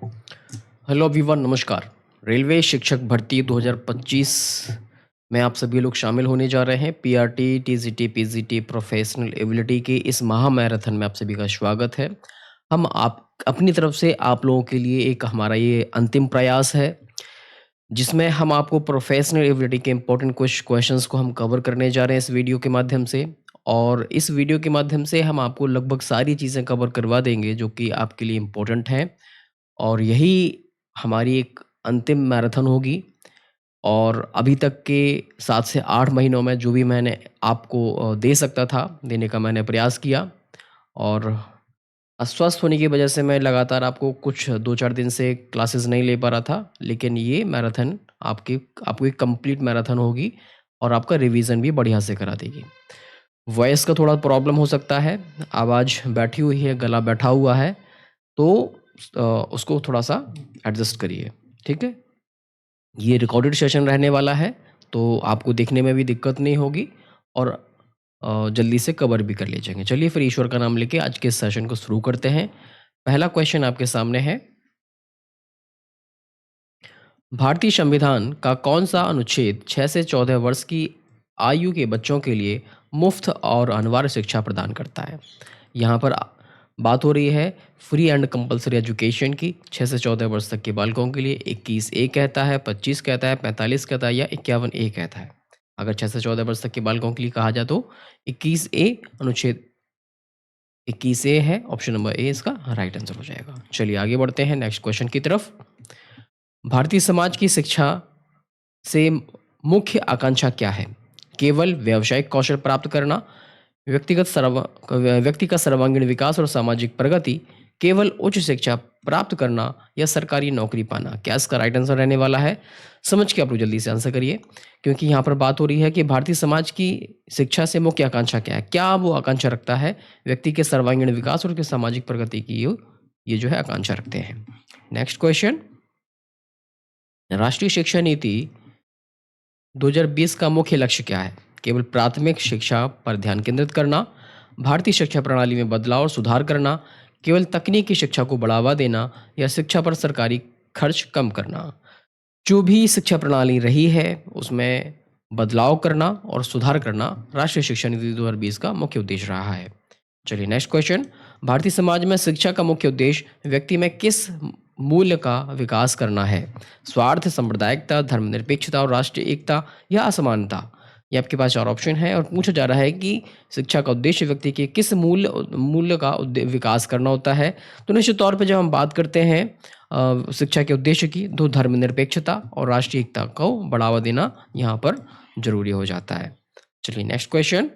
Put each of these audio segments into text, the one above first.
Hello everyone, नमस्कार। Railway शिक्षक भर्ती 2025 में आप सभी लोग शामिल होने जा रहे हैं। PRT, TGT, PGT professional ability के इस महा मैराथन में आप सभी का स्वागत है। हम आप अपनी तरफ से आप लोगों के लिए एक हमारा ये अंतिम प्रयास है, जिसमें हम आपको प्रोफेशनल एबिलिटी के इम्पोर्टेंट कुछ क्वेश्चंस को हम कवर करने जा रहे हैं इस वीडियो के माध्यम से। और इस वीडियो के माध्यम से हम आपको लगभग सारी चीज़ें कवर करवा देंगे जो कि आपके लिए इम्पोर्टेंट हैं। और यही हमारी एक अंतिम मैराथन होगी। और अभी तक के 7 से 8 महीनों में जो भी मैंने आपको दे सकता था, देने का मैंने प्रयास किया। और अस्वस्थ होने की वजह से मैं लगातार आपको कुछ 2-4 दिन से क्लासेस नहीं ले पा रहा था। लेकिन ये मैराथन आपको एक कंप्लीट मैराथन होगी और आपका रिवीजन भी बढ़िया से करा देगी। वॉइस का थोड़ा प्रॉब्लम हो सकता है, आवाज़ बैठी हुई है, गला बैठा हुआ है, तो उसको थोड़ा-सा एडजस्ट करिए, ठीक है? ये रिकॉर्डेड सेशन रहने वाला है, तो आपको देखने में भी दिक्कत नहीं होगी और जल्दी से कवर भी कर लीजिएँगे। चलिए फिर ईश्वर का नाम लेके आज के इस सेशन को शुरू करते हैं। पहला क्वेश्चन आपके सामने है, भारतीय संविधान का कौन-सा अनुच्छेद 6 से 14 वर्ष की आयु के बच्चों के लिए मुफ्त और अनिवार्य शिक्षा प्रदान करता है? यहाँ पर बात हो रही है फ्री एंड कंपल्सरी एजुकेशन की 6 से 14 वर्ष तक के बालकों के लिए। 21 ए कहता है, 25 कहता है, 45 कहता है या 51 ए कहता है। अगर 6 से 14 वर्ष तक के बालकों के लिए कहा जाए तो 21 ए अनुच्छेद 21 ए है। ऑप्शन नंबर ए इसका राइट आंसर हो जाएगा। चलिए आगे बढ़ते हैं नेक्स्ट क्वेश्चन की तरफ। भारतीय समाज की शिक्षा से मुख्य आकांक्षा क्या है? केवल व्यावसायिक कौशल प्राप्त करना, व्यक्ति का सर्वांगीण विकास और सामाजिक प्रगति, केवल उच्च शिक्षा प्राप्त करना या सरकारी नौकरी पाना? क्या इसका राइट आंसर रहने वाला है? समझ के आप लोग जल्दी से आंसर करिए, क्योंकि यहाँ पर बात हो रही है कि भारतीय समाज की शिक्षा से मुख्य आकांक्षा क्या है। क्या वो आकांक्षा रखता है? व्यक्ति के सर्वांगीण विकास और उसके सामाजिक प्रगति की ये जो है आकांक्षा रखते हैं। नेक्स्ट क्वेश्चन, राष्ट्रीय शिक्षा नीति 2020 का मुख्य लक्ष्य क्या है? केवल प्राथमिक शिक्षा पर ध्यान केंद्रित करना, भारतीय शिक्षा प्रणाली में बदलाव और सुधार करना, केवल तकनीकी शिक्षा को बढ़ावा देना या शिक्षा पर सरकारी खर्च कम करना? जो भी शिक्षा प्रणाली रही है उसमें बदलाव करना और सुधार करना राष्ट्रीय शिक्षा नीति 2020 का मुख्य उद्देश्य रहा है। चलिए नेक्स्ट क्वेश्चन, भारतीय समाज में शिक्षा का मुख्य उद्देश्य व्यक्ति में किस मूल्य का विकास करना है? स्वार्थ, सांप्रदायिकता, धर्मनिरपेक्षता और राष्ट्रीय एकता या असमानता? ये आपके पास 4 ऑप्शन है और पूछा जा रहा है कि शिक्षा का उद्देश्य व्यक्ति के किस मूल्य मूल्य का विकास करना होता है। तो निश्चित तौर पे जब हम बात करते हैं शिक्षा के उद्देश्य की, तो धर्मनिरपेक्षता और राष्ट्रीय एकता को बढ़ावा देना यहाँ पर जरूरी हो जाता है। चलिए नेक्स्ट क्वेश्चन,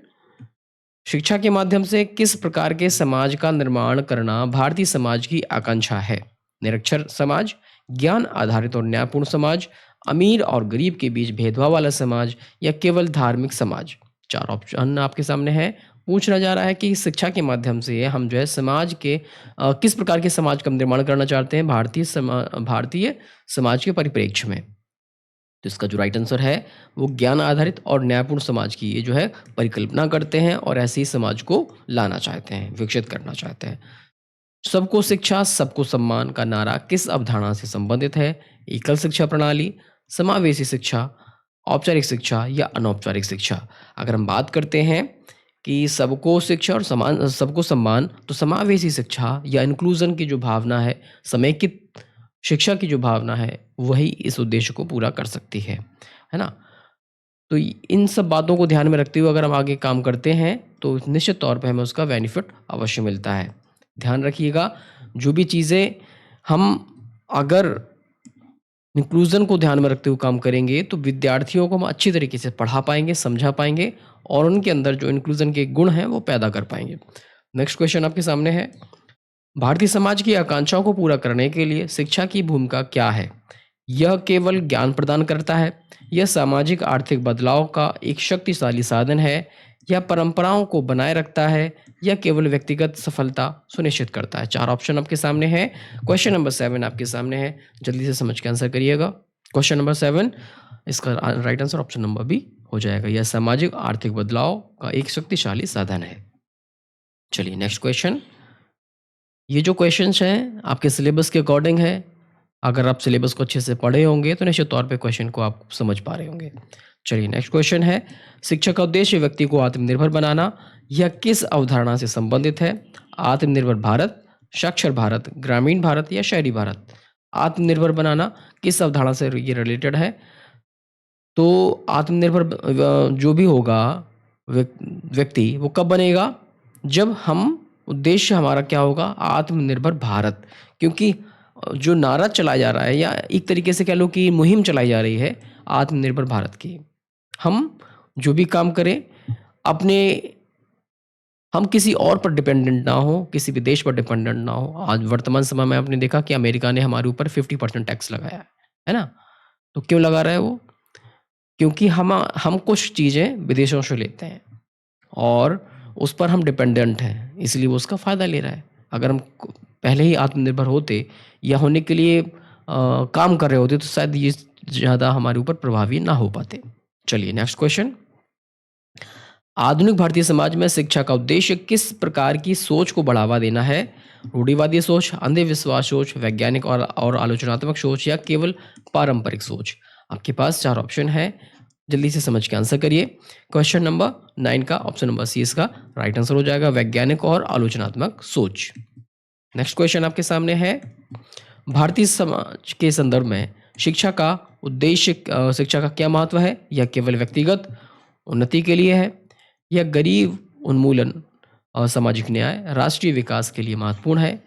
शिक्षा के माध्यम से किस प्रकार के समाज का निर्माण करना भारतीय समाज की आकांक्षा है? निरक्षर समाज, ज्ञान आधारित और न्यायपूर्ण समाज, अमीर और गरीब के बीच भेदभाव वाला समाज या केवल धार्मिक समाज? 4 ऑप्शन आपके सामने है। पूछना जा रहा है कि शिक्षा के माध्यम से हम जो है समाज के किस प्रकार के समाज का निर्माण करना चाहते हैं भारतीय समाज के परिप्रेक्ष्य में। तो इसका जो राइट आंसर है वो ज्ञान आधारित और न्यायपूर्ण समाज की ये जो है परिकल्पना करते हैं और ऐसे ही समाज को लाना चाहते हैं, विकसित करना चाहते हैं। सबको शिक्षा सबको सम्मान का नारा किस अवधारणा से संबंधित है? एकल शिक्षा प्रणाली, समावेशी शिक्षा, औपचारिक शिक्षा या अनौपचारिक शिक्षा? अगर हम बात करते हैं कि सबको शिक्षा और समान सबको सम्मान, तो समावेशी शिक्षा या इंक्लूजन की जो भावना है, समेकित शिक्षा की जो भावना है, वही इस उद्देश्य को पूरा कर सकती है ना? तो इन सब बातों को ध्यान में रखते हुए अगर हम आगे काम करते हैं तो निश्चित तौर पे हमें उसका बेनिफिट अवश्य मिलता है। ध्यान रखिएगा, जो भी चीज़ें हम अगर इंक्लूजन को ध्यान में रखते हुए काम करेंगे तो विद्यार्थियों को हम अच्छी तरीके से पढ़ा पाएंगे, समझा पाएंगे और उनके अंदर जो इंक्लूजन के गुण हैं वो पैदा कर पाएंगे। नेक्स्ट क्वेश्चन आपके सामने है, भारतीय समाज की आकांक्षाओं को पूरा करने के लिए शिक्षा की भूमिका क्या है? यह केवल ज्ञान प्रदान करता है, यह सामाजिक आर्थिक बदलाव का एक शक्तिशाली साधन है, या परंपराओं को बनाए रखता है, या केवल व्यक्तिगत सफलता सुनिश्चित करता है? 4 ऑप्शन आपके सामने है। क्वेश्चन नंबर 7 आपके सामने है, जल्दी से समझ के आंसर करिएगा। क्वेश्चन नंबर 7, इसका right answer option number B हो जाएगा। यह सामाजिक आर्थिक बदलाव का एक शक्तिशाली साधन है। चलिए नेक्स्ट क्वेश्चन, ये जो क्वेश्चंस हैं आपके सिलेबस के अकॉर्डिंग है, अगर आप सिलेबस को अच्छे से पढ़े होंगे तो निश्चित तौर पे क्वेश्चन को आप समझ पा रहे होंगे। चलिए नेक्स्ट क्वेश्चन है, शिक्षा का उद्देश्य व्यक्ति को आत्मनिर्भर बनाना यह किस अवधारणा से संबंधित है? आत्मनिर्भर भारत, साक्षर भारत, ग्रामीण भारत या शहरी भारत? आत्मनिर्भर बनाना किस अवधारणा से ये रिलेटेड है? तो आत्मनिर्भर जो भी होगा व्यक्ति वो कब बनेगा? जब हम उद्देश्य हमारा क्या होगा? आत्मनिर्भर भारत। क्योंकि जो नारा चलाया जा रहा है या एक तरीके से कह लो कि मुहिम चलाई जा रही है आत्मनिर्भर भारत की। हम जो भी काम करें अपने हम किसी और पर डिपेंडेंट ना हो, किसी भी देश पर डिपेंडेंट ना हो। आज वर्तमान समय में आपने देखा कि अमेरिका ने हमारे ऊपर 50% टैक्स लगाया है ना? तो क्यों लगा रहा है वो? क्योंकि हम कुछ चीज़ें विदेशों से लेते हैं और उस पर हम डिपेंडेंट हैं, इसलिए वो उसका फ़ायदा ले रहा है। अगर हम पहले ही आत्मनिर्भर होते या होने के लिए काम कर रहे होते तो शायद ये ज़्यादा हमारे ऊपर प्रभावी ना हो पाते। चलिए नेक्स्ट क्वेश्चन, आधुनिक भारतीय समाज में शिक्षा का उद्देश्य किस प्रकार की सोच को बढ़ावा देना है? रूढ़िवादी सोच, अंधविश्वास सोच, वैज्ञानिक और आलोचनात्मक सोच या केवल पारंपरिक सोच? आपके पास 4 ऑप्शन है, जल्दी से समझ के आंसर करिए। क्वेश्चन नंबर 9 का ऑप्शन नंबर सी इसका राइट आंसर हो जाएगा, वैज्ञानिक और आलोचनात्मक सोच। नेक्स्ट क्वेश्चन आपके सामने है, भारतीय समाज के संदर्भ में शिक्षा का उद्देश्य शिक्षा का क्या महत्व है? यह केवल व्यक्तिगत उन्नति के लिए है या गरीब उन्मूलन और सामाजिक न्याय, राष्ट्रीय विकास के लिए महत्वपूर्ण है,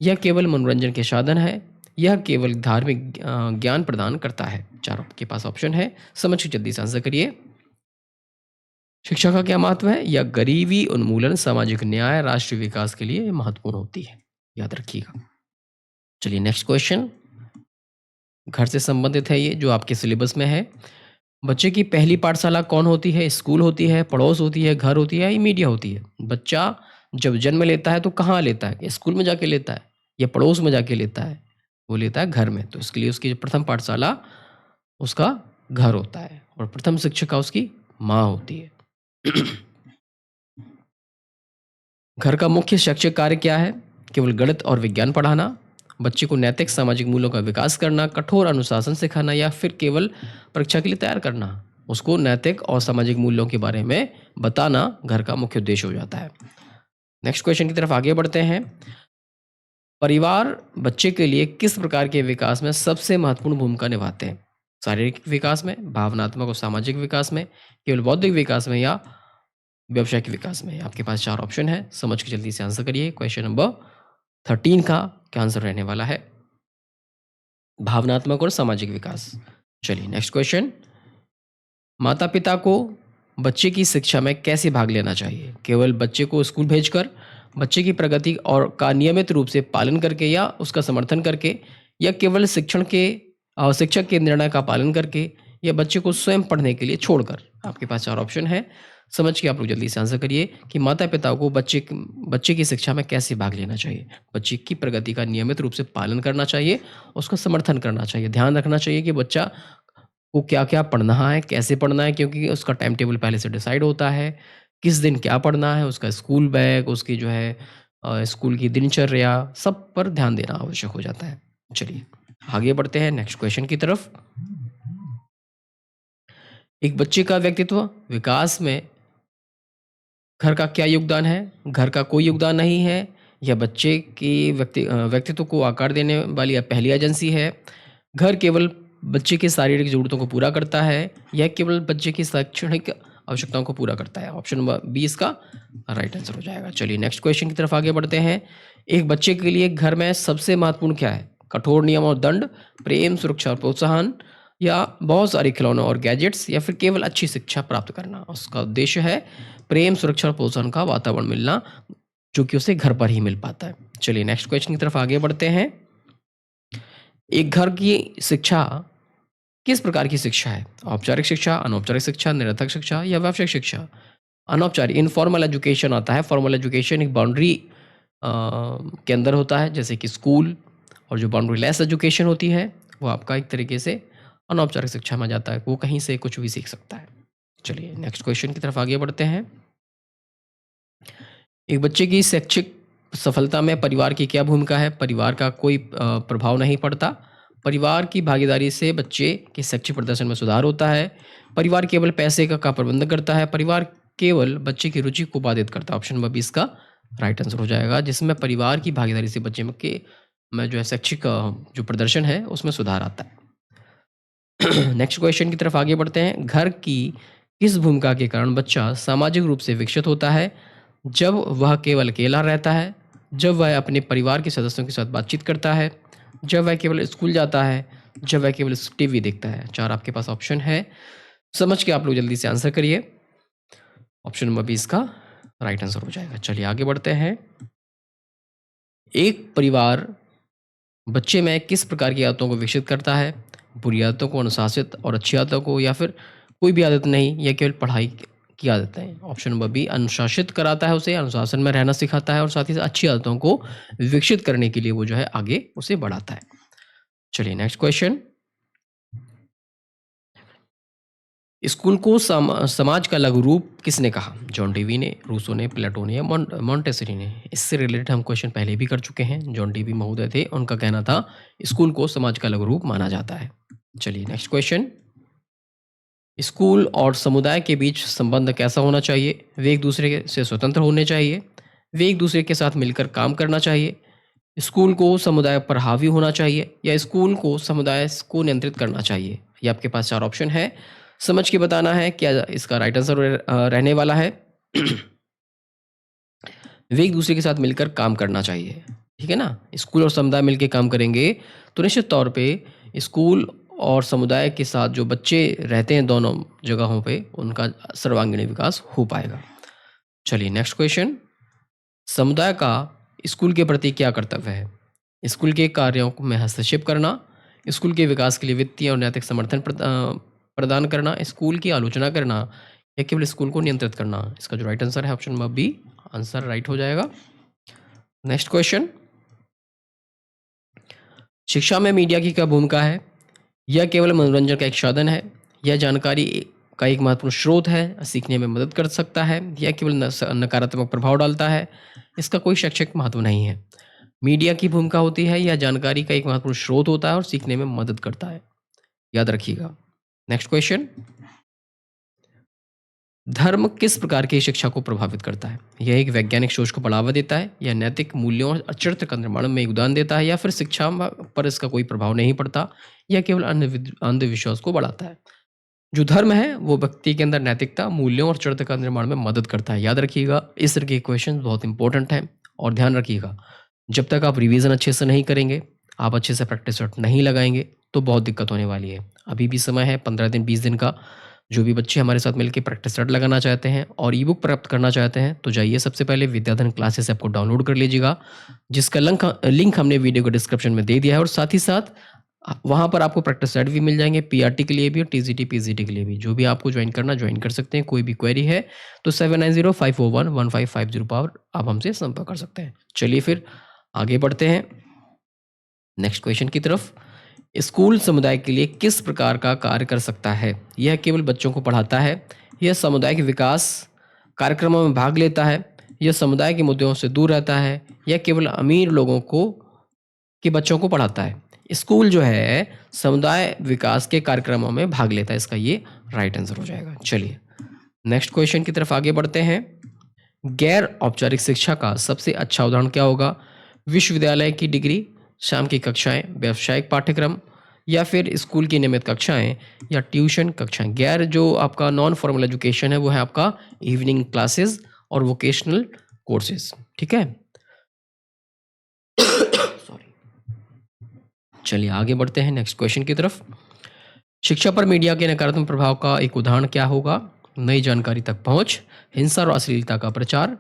यह केवल मनोरंजन के साधन है, यह केवल धार्मिक ज्ञान प्रदान करता है? चारों के पास ऑप्शन है, समझ के जल्दी से आंसर करिए। शिक्षा का क्या महत्व है? यह गरीबी उन्मूलन, सामाजिक न्याय, राष्ट्रीय विकास के लिए महत्वपूर्ण होती है, याद रखिएगा। चलिए नेक्स्ट क्वेश्चन, घर से संबंधित है ये, जो आपके सिलेबस में है। बच्चे की पहली पाठशाला कौन होती है? स्कूल होती है, पड़ोस होती है, घर होती है या मीडिया होती है? बच्चा जब जन्म लेता है तो कहाँ लेता है? स्कूल में जाके लेता है या पड़ोस में जाके लेता है? वो लेता है घर में। तो इसके लिए उसकी जो प्रथम पाठशाला उसका घर होता है और प्रथम शिक्षिका उसकी माँ होती है। घर का मुख्य शैक्षिक कार्य क्या है? केवल गणित और विज्ञान पढ़ाना, बच्चे को नैतिक सामाजिक मूल्यों का विकास करना, कठोर अनुशासन सिखाना या फिर केवल परीक्षा के लिए तैयार करना? उसको नैतिक और सामाजिक मूल्यों के बारे में बताना घर का मुख्य उद्देश्य हो जाता है। नेक्स्ट क्वेश्चन की तरफ आगे बढ़ते हैं, परिवार बच्चे के लिए किस प्रकार के विकास में सबसे महत्वपूर्ण भूमिका निभाते हैं? शारीरिक विकास में, भावनात्मक और सामाजिक विकास में, केवल बौद्धिक विकास में या व्यवसायिक विकास में? आपके पास 4 ऑप्शन है, समझ के जल्दी से आंसर करिए। क्वेश्चन नंबर 13 का क्या आंसर रहने वाला है? भावनात्मक और सामाजिक विकास। चलिए नेक्स्ट क्वेश्चन, माता पिता को बच्चे की शिक्षा में कैसे भाग लेना चाहिए? केवल बच्चे को स्कूल भेजकर, बच्चे की प्रगति और का नियमित रूप से पालन करके या उसका समर्थन करके, या केवल शिक्षक के निर्णय का पालन करके, या बच्चे को स्वयं पढ़ने के लिए छोड़कर? आपके पास 4 ऑप्शन है, समझ के आप लोग जल्दी से आंसर करिए कि माता पिता को बच्चे की शिक्षा में कैसे भाग लेना चाहिए? बच्चे की प्रगति का नियमित रूप से पालन करना चाहिए, उसका समर्थन करना चाहिए, ध्यान रखना चाहिए कि बच्चा को क्या-क्या पढ़ना है, कैसे पढ़ना है, क्योंकि उसका टाइम टेबल पहले से डिसाइड होता है, किस दिन क्या पढ़ना है, उसका स्कूल बैग, उसकी जो है स्कूल की दिनचर्या, सब पर ध्यान देना आवश्यक हो जाता है। चलिए आगे बढ़ते हैं नेक्स्ट क्वेश्चन की तरफ। एक बच्चे का व्यक्तित्व विकास में घर का क्या योगदान है? घर का कोई योगदान नहीं है, या बच्चे की व्यक्तित्व को आकार देने वाली या पहली एजेंसी है? घर केवल बच्चे की शारीरिक ज़रूरतों को पूरा करता है या केवल बच्चे की शैक्षणिक आवश्यकताओं को पूरा करता है? ऑप्शन नंबर बी इसका राइट आंसर हो जाएगा। चलिए नेक्स्ट क्वेश्चन की तरफ आगे बढ़ते हैं। एक बच्चे के लिए घर में सबसे महत्वपूर्ण क्या है? कठोर नियम और दंड, प्रेम, सुरक्षा और प्रोत्साहन, या बहुत सारे खिलौने और गैजेट्स, या फिर केवल अच्छी शिक्षा प्राप्त करना? उसका उद्देश्य है प्रेम, सुरक्षा और प्रोत्साहन का वातावरण मिलना, जो कि उसे घर पर ही मिल पाता है। चलिए नेक्स्ट क्वेश्चन की तरफ आगे बढ़ते हैं। एक घर की शिक्षा किस प्रकार की शिक्षा है? औपचारिक शिक्षा, अनौपचारिक शिक्षा, निरर्थक शिक्षा या व्यावसायिक शिक्षा? अनौपचारिक इनफॉर्मल एजुकेशन आता है। फॉर्मल एजुकेशन एक बाउंड्री के अंदर होता है, जैसे कि स्कूल, और जो बाउंड्री लेस एजुकेशन होती है वो आपका एक तरीके से अनौपचारिक शिक्षा में जाता है, वो कहीं से कुछ भी सीख सकता है। चलिए नेक्स्ट क्वेश्चन की तरफ आगे बढ़ते हैं। एक बच्चे की शैक्षिक सफलता में परिवार की क्या भूमिका है? परिवार का कोई प्रभाव नहीं पड़ता। परिवार की भागीदारी से बच्चे के शैक्षिक प्रदर्शन में सुधार होता है, परिवार केवल पैसे का प्रबंधन करता है, परिवार केवल बच्चे की रुचि को बाधित करता है। ऑप्शन नंबर 20 का राइट आंसर हो जाएगा, जिसमें परिवार की भागीदारी से बच्चे में जो है शैक्षिक जो प्रदर्शन है उसमें सुधार आता है। नेक्स्ट क्वेश्चन की तरफ आगे बढ़ते हैं। घर की किस भूमिका के कारण बच्चा सामाजिक रूप से विकसित होता है? जब वह केवल अकेला रहता है, जब वह अपने परिवार के सदस्यों के साथ बातचीत करता है, जब वह केवल स्कूल जाता है, जब वह केवल टीवी देखता है। 4 आपके पास ऑप्शन है, समझ के आप लोग जल्दी से आंसर करिए। ऑप्शन नंबर 20 का राइट आंसर हो जाएगा। चलिए आगे बढ़ते हैं। एक परिवार बच्चे में किस प्रकार की आदतों को विकसित करता है? बुरी आदतों को, अनुशासित और अच्छी आदतों को, या फिर कोई भी आदत नहीं, या केवल पढ़ाई की आदतें? ऑप्शन नंबर बी, अनुशासित कराता है उसे, अनुशासन में रहना सिखाता है और साथ ही साथ अच्छी आदतों को विकसित करने के लिए वो जो है आगे उसे बढ़ाता है। चलिए नेक्स्ट क्वेश्चन। स्कूल को समाज का लघु रूप किसने कहा? जॉन डीवी ने, रूसो ने, प्लेटो ने, या मॉन्टेसरी ने? इससे रिलेटेड हम क्वेश्चन पहले भी कर चुके हैं। जॉन डीवी महोदय थे, उनका कहना था स्कूल को समाज का लघु रूप माना जाता है। चलिए नेक्स्ट क्वेश्चन। स्कूल और समुदाय के बीच संबंध कैसा होना चाहिए? वे एक दूसरे से स्वतंत्र होने चाहिए, वे एक दूसरे के साथ मिलकर काम करना चाहिए, स्कूल को समुदाय पर हावी होना चाहिए, या स्कूल को समुदाय को नियंत्रित करना चाहिए? ये आपके पास 4 ऑप्शन है, समझ के बताना है क्या इसका राइट आंसर रहने वाला है। वे एक दूसरे के साथ मिलकर काम करना चाहिए, ठीक है ना। स्कूल और समुदाय मिलकर काम करेंगे तो निश्चित तौर पे स्कूल और समुदाय के साथ जो बच्चे रहते हैं दोनों जगहों पे, उनका सर्वांगीण विकास हो पाएगा। चलिए नेक्स्ट क्वेश्चन। समुदाय का स्कूल के प्रति क्या कर्तव्य है? स्कूल के कार्यों में हस्तक्षेप करना, स्कूल के विकास के लिए वित्तीय और नैतिक समर्थन प्रदान करना, स्कूल की आलोचना करना, या केवल स्कूल को नियंत्रित करना? इसका जो राइट आंसर है option number B, answer right हो जाएगा। Next question. शिक्षा में मीडिया की क्या भूमिका है? यह केवल मनोरंजन का एक साधन है, यह जानकारी का एक महत्वपूर्ण स्रोत है, सीखने में मदद कर सकता है, यह केवल नकारात्मक प्रभाव डालता है, इसका कोई शैक्षिक महत्व नहीं है। मीडिया की भूमिका होती है, यह जानकारी का एक महत्वपूर्ण स्रोत होता है और सीखने में मदद करता है, याद रखिएगा। Next question. धर्म किस प्रकार की शिक्षा को प्रभावित करता है? यह एक वैज्ञानिक सोच को बढ़ावा देता है, यह नैतिक मूल्यों और चरित्र का निर्माण में योगदान देता है, या फिर शिक्षा पर इसका कोई प्रभाव नहीं पड़ता, यह केवल अंधविश्वास को बढ़ाता है? जो धर्म है वो व्यक्ति के अंदर नैतिकता, मूल्यों और चरित्र का निर्माण में मदद करता है, याद रखिएगा। इस तरह के क्वेश्चन बहुत इंपॉर्टेंट है और ध्यान रखिएगा, जब तक आप रिवीजन अच्छे से नहीं करेंगे, आप अच्छे से प्रैक्टिस सेट नहीं लगाएंगे तो बहुत दिक्कत होने वाली है। अभी भी समय है 15 दिन 20 दिन का। जो भी बच्चे हमारे साथ मिलकर प्रैक्टिस सेट लगाना चाहते हैं और ई बुक प्राप्त करना चाहते हैं तो जाइए सबसे पहले विद्याधन क्लासेस ऐप को डाउनलोड कर लीजिएगा, जिसका लिंक हमने वीडियो के डिस्क्रिप्शन में दे दिया है। और साथ ही साथ वहाँ पर आपको प्रैक्टिस सेट भी मिल जाएंगे, पीआरटी के लिए भी और टीजीटी पीजीटी के लिए भी। जो भी आपको ज्वाइन करना ज्वाइन कर सकते हैं। कोई भी क्वेरी है तो 7905411550 पर आप हमसे संपर्क कर सकते हैं। चलिए फिर आगे बढ़ते हैं नेक्स्ट क्वेश्चन की तरफ। स्कूल समुदाय के लिए किस प्रकार का कार्य कर सकता है? यह केवल बच्चों को पढ़ाता है, यह समुदाय के विकास कार्यक्रमों में भाग लेता है, यह समुदाय के मुद्दों से दूर रहता है, यह केवल अमीर लोगों को के बच्चों को पढ़ाता है? स्कूल जो है समुदाय विकास के कार्यक्रमों में भाग लेता है, इसका ये राइट आंसर हो जाएगा। चलिए नेक्स्ट क्वेश्चन की तरफ आगे बढ़ते हैं। गैर औपचारिक शिक्षा का सबसे अच्छा उदाहरण क्या होगा? विश्वविद्यालय की डिग्री, शाम की कक्षाएं, व्यावसायिक पाठ्यक्रम, या फिर स्कूल की नियमित कक्षाएं, या ट्यूशन कक्षाएं? गैर जो आपका नॉन फॉर्मल एजुकेशन है वो है आपका इवनिंग क्लासेस और वोकेशनल कोर्सेज, ठीक है। सॉरी। चलिए आगे बढ़ते हैं नेक्स्ट क्वेश्चन की तरफ। शिक्षा पर मीडिया के नकारात्मक प्रभाव का एक उदाहरण क्या होगा? नई जानकारी तक पहुंच, हिंसा और अश्लीलता का प्रचार,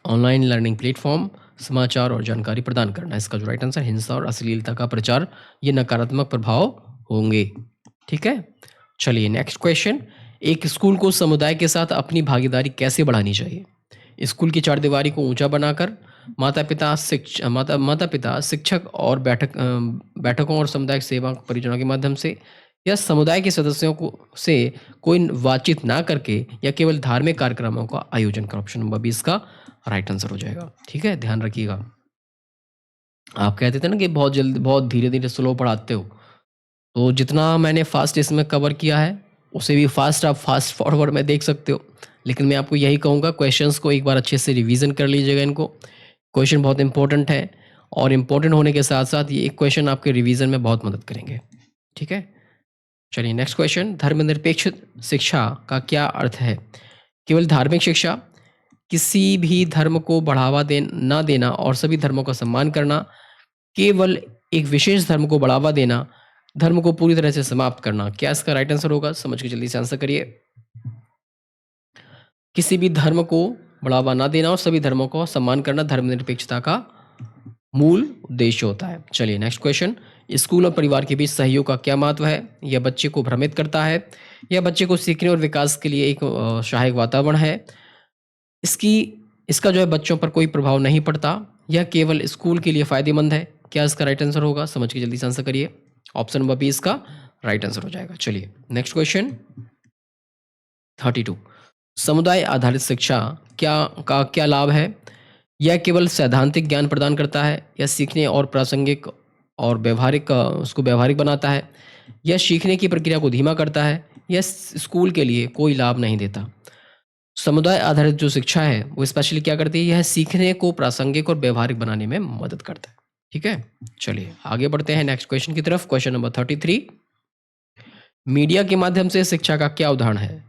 ऑनलाइन लर्निंग प्लेटफॉर्म, समाचार और जानकारी प्रदान करना। इसका जो राइट आंसर हिंसा और अश्लीलता का प्रचार, ये नकारात्मक प्रभाव होंगे, ठीक है। चलिए नेक्स्ट क्वेश्चन। एक स्कूल को समुदाय के साथ अपनी भागीदारी कैसे बढ़ानी चाहिए? स्कूल की चारदीवारी को ऊंचा बनाकर, माता पिता शिक्षक और बैठकों और सामुदायिक सेवा परियोजनाओं के माध्यम से, या समुदाय के सदस्यों को से कोई बातचीत ना करके, या केवल धार्मिक कार्यक्रमों का आयोजन कर? ऑप्शन नंबर 20 का राइट आंसर हो जाएगा, ठीक है, ध्यान रखिएगा। आप कहते थे ना कि बहुत जल्दी बहुत धीरे-धीरे स्लो पढ़ाते हो। तो जितना मैंने फ़ास्ट इसमें कवर किया है, उसे भी फ़ास्ट आप फ़ास्ट फॉरवर्ड में देख सकते हो। लेकिन मैं आपको यही कहूँगा, क्वेश्चंस को एक बार अच्छे से रिवीज़न कर लीजिएगा इनको। क्वेश्चन बहुत इम्पोर्टेंट है और इम्पोर्टेंट होने के साथ-साथ ये एक क्वेश्चन आपके रिवीज़न में बहुत मदद करेंगे। ठीक है? चलिए नेक्स्ट क्वेश्चन, धर्मनिरपेक्ष शिक्षा का क्या अर्थ है? केवल धार्मिक शिक्षा, किसी भी धर्म को बढ़ावा ना देना और सभी धर्मों का सम्मान करना, केवल एक विशेष धर्म को बढ़ावा देना, धर्म को पूरी तरह से समाप्त करना। क्या इसका राइट आंसर होगा? समझ के जल्दी से आंसर करिए। किसी भी धर्म को बढ़ावा ना देना और सभी धर्मों को सम्मान करना धर्मनिरपेक्षता का मूल उद्देश्य होता है। चलिए नेक्स्ट क्वेश्चन, स्कूल और परिवार के बीच सहयोग का क्या महत्व है? यह बच्चे को भ्रमित करता है, यह बच्चे को सीखने और विकास के लिए एक सहायक वातावरण है। इसकी इसका जो है बच्चों पर कोई प्रभाव नहीं पड़ता, यह केवल स्कूल के लिए फ़ायदेमंद है। क्या इसका राइट आंसर होगा? समझ के जल्दी से आंसर करिए। ऑप्शन नंबर बी इसका राइट आंसर हो जाएगा। चलिए नेक्स्ट क्वेश्चन 32, समुदाय आधारित शिक्षा क्या लाभ है? यह केवल सैद्धांतिक ज्ञान प्रदान करता है, यह सीखने और प्रासंगिक और व्यवहारिक उसको व्यावहारिक बनाता है, यह सीखने की प्रक्रिया को धीमा करता है, यह स्कूल के लिए कोई लाभ नहीं देता। समुदाय आधारित जो शिक्षा है वो स्पेशली क्या करती है? यह सीखने को प्रासंगिक और व्यवहारिक बनाने में मदद करता है। ठीक है, चलिए आगे बढ़ते हैं नेक्स्ट क्वेश्चन की तरफ। क्वेश्चन नंबर 33, मीडिया के माध्यम से शिक्षा का क्या उदाहरण है?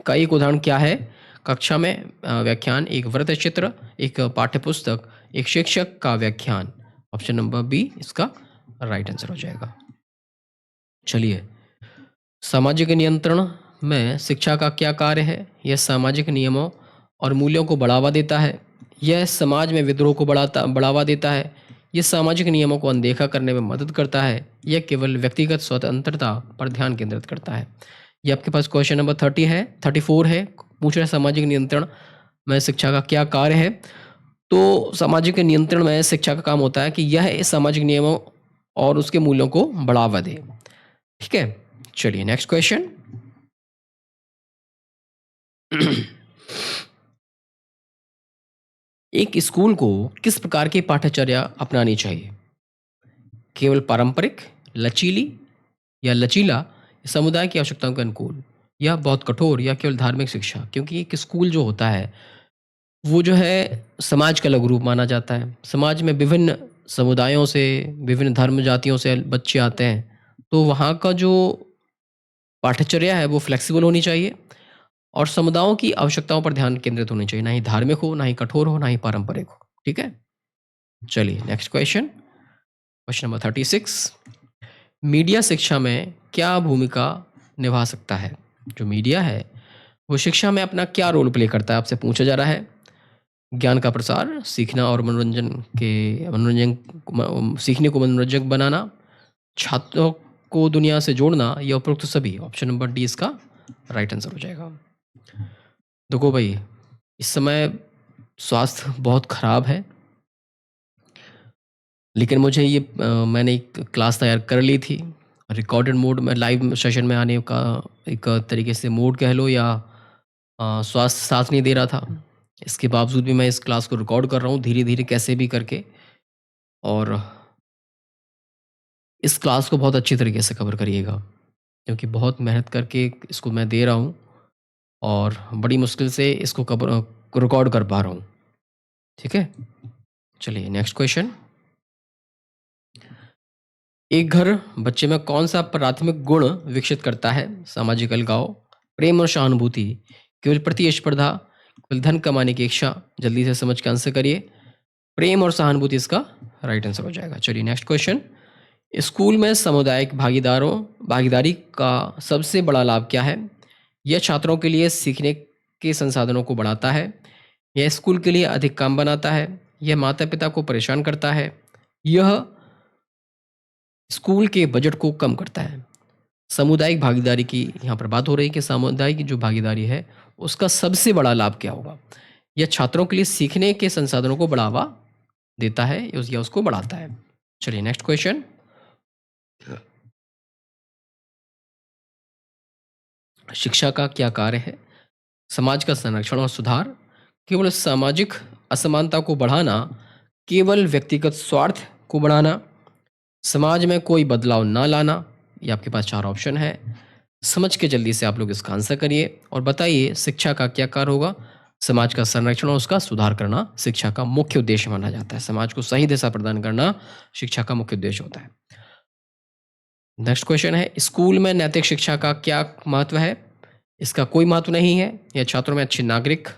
का एक उदाहरण क्या है? कक्षा में व्याख्यान, एक वृत्त चित्र, एक पाठ्यपुस्तक, एक शिक्षक का व्याख्यान। ऑप्शन नंबर बी इसका राइट आंसर हो जाएगा। चलिए, सामाजिक नियंत्रण में शिक्षा का क्या कार्य है? यह सामाजिक नियमों और मूल्यों को बढ़ावा देता है, यह समाज में विद्रोह को बढ़ावा देता है, यह सामाजिक नियमों को अनदेखा करने में मदद करता है, यह केवल व्यक्तिगत स्वतंत्रता पर ध्यान केंद्रित करता है। ये आपके पास क्वेश्चन नंबर 30 है, 34 है। पूछ रहा है सामाजिक नियंत्रण में शिक्षा का क्या कार्य है? तो सामाजिक नियंत्रण में शिक्षा का काम होता है कि यह इस सामाजिक नियमों और उसके मूल्यों को बढ़ावा दे। ठीक है, चलिए नेक्स्ट क्वेश्चन। एक स्कूल को किस प्रकार की पाठ्यचर्या अपनानी चाहिए? केवल पारंपरिक, लचीली या लचीला, समुदाय की आवश्यकताओं के अनुकूल, या बहुत कठोर, या केवल धार्मिक शिक्षा? क्योंकि एक स्कूल जो होता है वो जो है समाज का लघु रूप माना जाता है। समाज में विभिन्न समुदायों से, विभिन्न धर्म जातियों से बच्चे आते हैं, तो वहाँ का जो पाठ्यचर्या है वो फ्लेक्सिबल होनी चाहिए और समुदायों की आवश्यकताओं पर ध्यान केंद्रित होनी चाहिए। ना ही धार्मिक हो, ना ही कठोर हो, ना ही पारंपरिक हो। ठीक है? चलिए next question, question number 36, media शिक्षा में क्या भूमिका निभा सकता है? जो मीडिया है वो शिक्षा में अपना क्या रोल प्ले करता है, आपसे पूछा जा रहा है। ज्ञान का प्रसार, सीखना और सीखने को मनोरंजक बनाना, छात्रों को दुनिया से जोड़ना, या उपरोक्त सभी? ऑप्शन नंबर डी इसका राइट आंसर हो जाएगा। देखो भाई, इस समय स्वास्थ्य बहुत खराब है, लेकिन मुझे मैंने एक क्लास तैयार कर ली थी। रिकॉर्डेड मोड में लाइव सेशन में आने का एक तरीके से मोड कह लो, या स्वास्थ्य साथ नहीं दे रहा था। इसके बावजूद भी मैं इस क्लास को रिकॉर्ड कर रहा हूँ धीरे-धीरे कैसे भी करके, और इस क्लास को बहुत अच्छी तरीके से कवर करिएगा, क्योंकि बहुत मेहनत करके इसको मैं दे रहा हूँ और बड़ी मुश्किल से इसको रिकॉर्ड कर पा रहा हूँ। ठीक है? चलिए नेक्स्ट क्वेश्चन, एक घर बच्चे में कौन-सा प्राथमिक गुण विकसित करता है? सामाजिक अलगाव, प्रेम और सहानुभूति, केवल प्रतिस्पर्धा, केवल धन कमाने की इच्छा? जल्दी से समझ के आंसर करिए। प्रेम और सहानुभूति इसका राइट आंसर हो जाएगा। चलिए नेक्स्ट क्वेश्चन, स्कूल में सामुदायिक भागीदारी का सबसे बड़ा लाभ क्या है? यह छात्रों के लिए सीखने के संसाधनों को बढ़ाता है, यह स्कूल के लिए अधिक काम बनाता है, यह माता-पिता को परेशान करता है, यह स्कूल के बजट को कम करता है। सामुदायिक भागीदारी की यहाँ पर बात हो रही है कि सामुदायिक जो भागीदारी है उसका सबसे बड़ा लाभ क्या होगा? यह छात्रों के लिए सीखने के संसाधनों को बढ़ावा देता है या उसको बढ़ाता है। चलिए नेक्स्ट क्वेश्चन, शिक्षा का क्या कार्य है? समाज का संरक्षण और सुधार, केवल सामाजिक असमानता को बढ़ाना, केवल व्यक्तिगत स्वार्थ को बढ़ाना, समाज में कोई बदलाव ना लाना। ये आपके पास 4 ऑप्शन है। समझ के जल्दी से आप लोग इसका आंसर करिए और बताइए शिक्षा का क्या कार्य होगा? समाज का संरक्षण और उसका सुधार करना शिक्षा का मुख्य उद्देश्य माना जाता है। समाज को सही दिशा प्रदान करना शिक्षा का मुख्य उद्देश्य होता है। नेक्स्ट क्वेश्चन है, स्कूल में नैतिक शिक्षा का क्या महत्व है? इसका कोई महत्व नहीं है। यह छात्रों में अच्छे नागरिक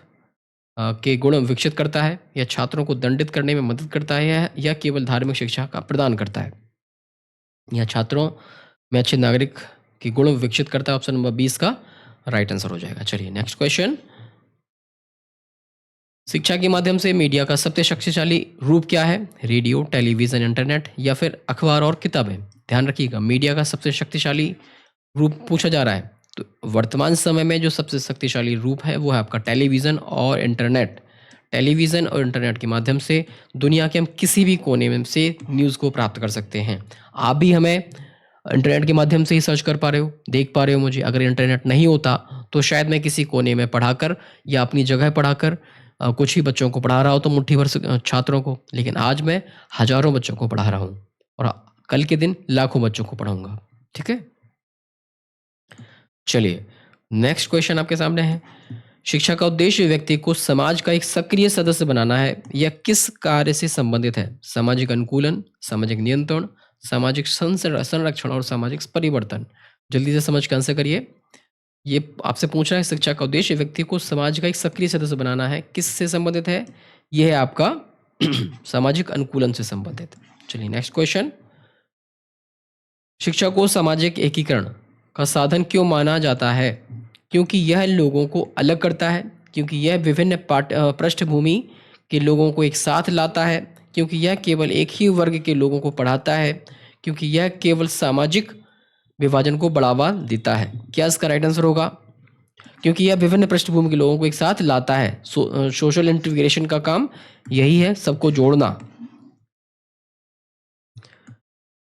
के गुण विकसित करता है। यह छात्रों को दंडित करने में मदद करता है या केवल धार्मिक शिक्षा का प्रदान करता है। यह छात्रों में अच्छे नागरिक के गुण विकसित करता है। ऑप्शन नंबर 20 का राइट आंसर हो जाएगा। चलिए नेक्स्ट क्वेश्चन, शिक्षा के माध्यम से मीडिया का सबसे शक्तिशाली रूप क्या है? रेडियो, टेलीविजन, इंटरनेट या फिर अखबार और किताबें? ध्यान रखिएगा, मीडिया का सबसे शक्तिशाली रूप पूछा जा रहा है। तो वर्तमान समय में जो सबसे शक्तिशाली रूप है वो है आपका टेलीविज़न और इंटरनेट। टेलीविज़न और इंटरनेट के माध्यम से दुनिया के हम किसी भी कोने में से न्यूज़ को प्राप्त कर सकते हैं। आप भी हमें इंटरनेट के माध्यम से ही सर्च कर पा रहे हो, देख पा रहे हो मुझे। अगर इंटरनेट नहीं होता तो शायद मैं किसी कोने में पढ़ाकर या अपनी जगह पढ़ाकर कुछ ही बच्चों को पढ़ा रहा हो तो मुट्ठी भर छात्रों को, लेकिन आज मैं हज़ारों बच्चों को पढ़ा रहा हूँ और कल के दिन लाखों बच्चों को पढ़ाऊँगा। ठीक है? चलिए नेक्स्ट क्वेश्चन आपके सामने है, शिक्षा का उद्देश्य व्यक्ति को समाज का एक सक्रिय सदस्य बनाना है। यह किस कार्य से संबंधित है? सामाजिक अनुकूलन, सामाजिक नियंत्रण, सामाजिक संरक्षण और सामाजिक परिवर्तन? जल्दी से समझ के आंसर करिए। ये आपसे पूछ रहा है शिक्षा का उद्देश्य व्यक्ति को समाज का एक सक्रिय सदस्य बनाना है, किससे संबंधित है? यह है आपका सामाजिक अनुकूलन से संबंधित। चलिए नेक्स्ट क्वेश्चन, शिक्षा को सामाजिक एकीकरण का साधन क्यों माना जाता है? क्योंकि यह लोगों को अलग करता है, क्योंकि यह विभिन्न पृष्ठभूमि के लोगों को एक साथ लाता है, क्योंकि यह केवल एक ही वर्ग के लोगों को पढ़ाता है, क्योंकि यह केवल सामाजिक विभाजन को बढ़ावा देता है। क्या इसका राइट आंसर होगा? क्योंकि यह विभिन्न पृष्ठभूमि के लोगों को एक साथ लाता है। सोशल इंटीग्रेशन का काम यही है, सबको जोड़ना।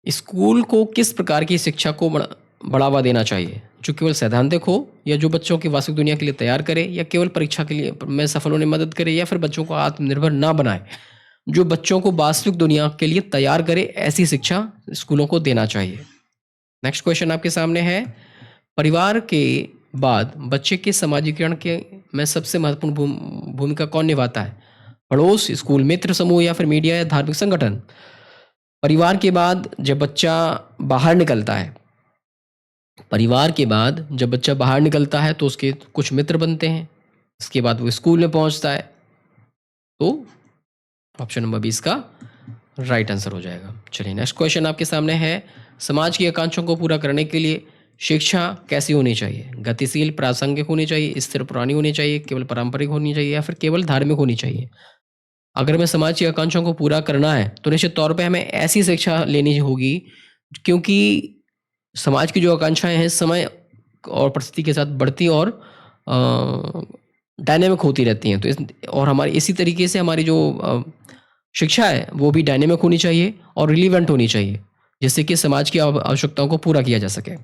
स्कूल को किस प्रकार की शिक्षा को बढ़ावा देना चाहिए? जो केवल सैद्धांतिक हो या जो बच्चों की वास्तविक दुनिया के लिए तैयार करे या केवल परीक्षा के लिए में सफल होने में मदद करे या फिर बच्चों को आत्मनिर्भर ना बनाए? जो बच्चों को वास्तविक दुनिया के लिए तैयार करे, ऐसी शिक्षा स्कूलों को देना चाहिए। नेक्स्ट क्वेश्चन आपके सामने है, परिवार के बाद बच्चे के समाजीकरण के में सबसे महत्वपूर्ण भूमिका कौन निभाता है? पड़ोस, स्कूल मित्र समूह या फिर मीडिया या धार्मिक संगठन? परिवार के बाद जब बच्चा बाहर निकलता है, परिवार के बाद जब बच्चा बाहर निकलता है तो उसके कुछ मित्र बनते हैं, इसके बाद वो स्कूल में पहुंचता है, तो ऑप्शन नंबर 20 का राइट आंसर हो जाएगा। चलिए नेक्स्ट क्वेश्चन आपके सामने है, समाज की आकांक्षाओं को पूरा करने के लिए शिक्षा कैसी होनी चाहिए? गतिशील, प्रासंगिक होनी चाहिए, स्थिर पुरानी होनी चाहिए, केवल पारंपरिक होनी चाहिए या फिर केवल धार्मिक होनी चाहिए? अगर हमें समाज की आकांक्षाओं को पूरा करना है तो निश्चित तौर पे हमें ऐसी शिक्षा लेनी होगी, क्योंकि समाज की जो आकांक्षाएं हैं समय और परिस्थिति के साथ बढ़ती और डायनेमिक होती रहती हैं। तो और हमारी इसी तरीके से हमारी जो शिक्षा है वो भी डायनेमिक होनी चाहिए और रिलीवेंट होनी चाहिए, जिससे कि समाज की आवश्यकताओं को पूरा किया जा सके।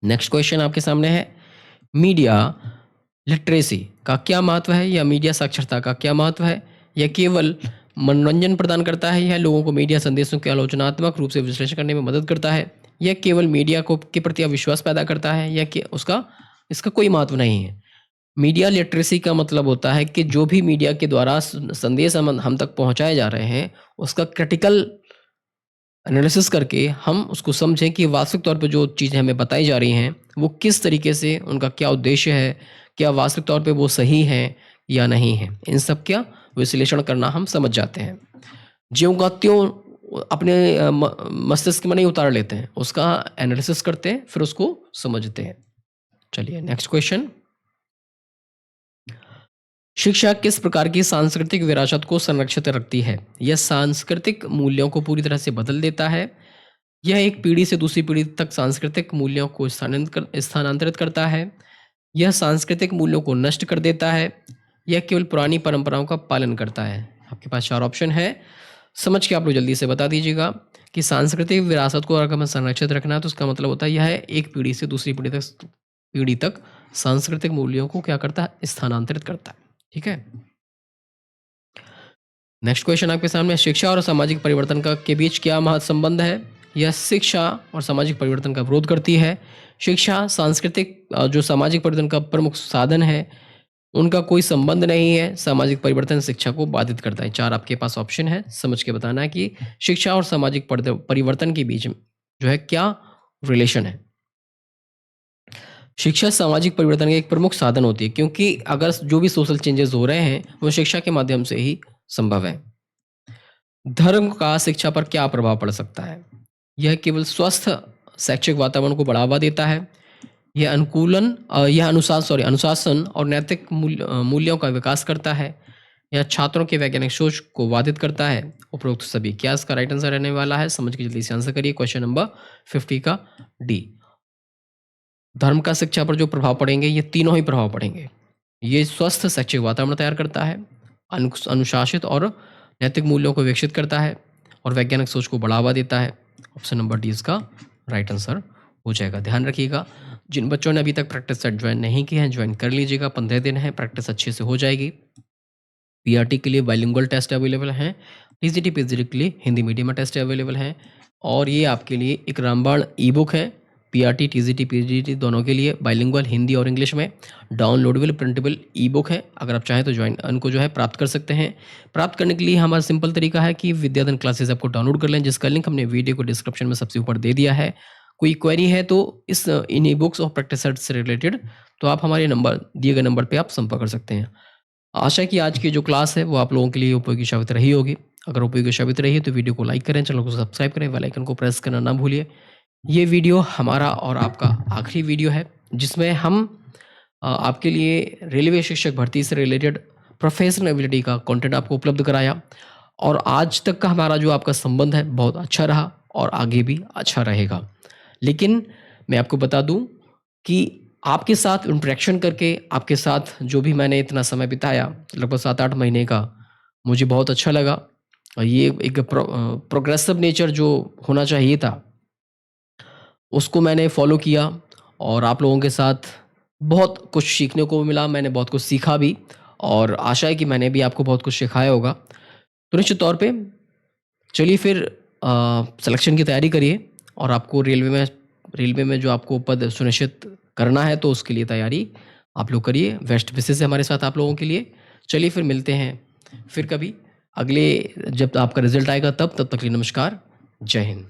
नेक्स्ट क्वेश्चन आपके सामने है, मीडिया लिटरेसी का क्या महत्व है या मीडिया साक्षरता का क्या महत्व है? यह केवल मनोरंजन प्रदान करता है या लोगों को मीडिया संदेशों के आलोचनात्मक रूप से विश्लेषण करने में मदद करता है? यह केवल मीडिया को के प्रति अविश्वास पैदा करता है या कि उसका इसका कोई महत्व नहीं है? मीडिया लिटरेसी का मतलब होता है कि जो भी मीडिया के द्वारा संदेश हम तक पहुंचाए जा रहे हैं, उसका क्रिटिकल एनालिसिस करके हम उसको समझें कि वास्तविक तौर पे जो चीज़ें हमें बताई जा रही हैं, वो किस तरीके से, उनका क्या उद्देश्य है, क्या वास्तविक तौर पे वो सही हैं या नहीं हैं। इन सब का विश्लेषण करना हम समझ जाते हैं। ज्यों का त्यों अपने मस्तिष्क में नहीं उतार लेते हैं, उसका एनालिसिस करते हैं, फिर उसको समझते हैं। चलिए नेक्स्ट क्वेश्चन, शिक्षा किस प्रकार की सांस्कृतिक विरासत को संरक्षित रखती है? यह सांस्कृतिक मूल्यों को पूरी तरह से बदल देता है, यह एक पीढ़ी से दूसरी पीढ़ी तक सांस्कृतिक मूल्यों को स्थानांतरित करता है, यह सांस्कृतिक मूल्यों को नष्ट कर देता है, यह केवल पुरानी परंपराओं का पालन करता है। आपके पास 4 ऑप्शन है, समझ के आप लोग जल्दी से बता दीजिएगा कि सांस्कृतिक विरासत को अगर हमें संरक्षित रखना है तो उसका मतलब होता है यह एक पीढ़ी से दूसरी पीढ़ी तक सांस्कृतिक मूल्यों को क्या करता है? स्थानांतरित करता है। ठीक है। नेक्स्ट क्वेश्चन आपके सामने, शिक्षा और सामाजिक परिवर्तन का के बीच क्या महत्व संबंध है? यह शिक्षा और सामाजिक परिवर्तन का विरोध करती है। शिक्षा सांस्कृतिक जो सामाजिक परिवर्तन का प्रमुख साधन है, उनका कोई संबंध नहीं है। सामाजिक परिवर्तन शिक्षा को बाधित करता है। 4 आपके पास ऑप्शन है, समझ के बताना है कि शिक्षा और सामाजिक परिवर्तन के बीच जो है क्या रिलेशन है। शिक्षा सामाजिक परिवर्तन का एक प्रमुख साधन होती है, क्योंकि अगर जो भी सोशल चेंजेस हो रहे हैं, वो शिक्षा के माध्यम से ही संभव है। धर्म का शिक्षा पर क्या प्रभाव पड़ सकता है? यह केवल स्वस्थ शैक्षिक वातावरण को बढ़ावा देता है। यह अनुशासन और नैतिक मूल्यों का विकास करता है। यह छात्रों के वैज्ञानिक सोच को बाधित करता है। उपरोक्त सभी क्या इसका राइट आंसर रहने वाला है? समझ के जल्दी से आंसर करिए। क्वेश्चन नंबर 50 का डी। धर्म का शिक्षा पर जो प्रभाव पड़ेंगे, ये तीनों ही प्रभाव पड़ेंगे। ये स्वस्थ शैक्षिक वातावरण तैयार करता है, अनुशासित और नैतिक मूल्यों को विकसित करता है और वैज्ञानिक सोच को बढ़ावा देता है। ऑप्शन नंबर डी इसका राइट आंसर हो जाएगा। ध्यान रखिएगा, जिन बच्चों ने अभी तक प्रैक्टिस सेट ज्वाइन नहीं किया है, ज्वाइन कर लीजिएगा। 15 दिन है, प्रैक्टिस अच्छे से हो जाएगी। पीआरटी के लिए बाइलिंगुअल टेस्ट अवेलेबल हैं। टीजीटी पीजीटी के लिए हिंदी मीडियम में टेस्ट अवेलेबल हैं। और ये आपके लिए एक रामबाण ई बुक है, पीआरटी टीजीटी पीजीटी दोनों के लिए, बाइलिंगुअल हिंदी और इंग्लिश में, डाउनलोडेबल प्रिंटेबल ई बुक है। अगर आप चाहें तो ज्वाइन उनको जो है प्राप्त कर सकते हैं। प्राप्त करने के लिए हमारा सिंपल तरीका है कि विद्याधन क्लासेस आपको डाउनलोड कर लें, जिसका लिंक हमने वीडियो को डिस्क्रिप्शन में सबसे ऊपर दे दिया है। कोई क्वेरी है तो इन ई बुक्स और प्रैक्टिस सेट से रिलेटेड, तो आप हमारे दिए गए नंबर पर आप संपर्क कर सकते हैं। आशा है कि आज की जो क्लास है वो आप लोगों के लिए उपयोगी साबित रही होगी। अगर उपयोगी साबित रही है तो वीडियो को लाइक करें, चैनल को सब्सक्राइब करें, बेल आइकन को प्रेस करना ना भूलिए। ये वीडियो हमारा और आपका आखिरी वीडियो है, जिसमें हम आपके लिए रेलवे शिक्षक भर्ती से रिलेटेड प्रोफेशनल एबिलिटी का कंटेंट आपको उपलब्ध कराया। और आज तक का हमारा जो आपका संबंध है बहुत अच्छा रहा और आगे भी अच्छा रहेगा। लेकिन मैं आपको बता दूं कि आपके साथ इंटरेक्शन करके, आपके साथ जो भी मैंने इतना समय बिताया, लगभग 7-8 महीने का, मुझे बहुत अच्छा लगा। और ये एक प्रोग्रेसिव नेचर जो होना चाहिए था, उसको मैंने फॉलो किया और आप लोगों के साथ बहुत कुछ सीखने को मिला। मैंने बहुत कुछ सीखा भी और आशा है कि मैंने भी आपको बहुत कुछ सिखाया होगा। तो निश्चित तौर पे चलिए फिर सिलेक्शन की तैयारी करिए और आपको रेलवे में जो आपको पद सुनिश्चित करना है, तो उसके लिए तैयारी आप लोग करिए। बेस्ट विशेस है हमारे साथ आप लोगों के लिए। चलिए फिर मिलते हैं फिर कभी अगले, जब आपका रिजल्ट आएगा तब तक के लिए नमस्कार, जय हिंद।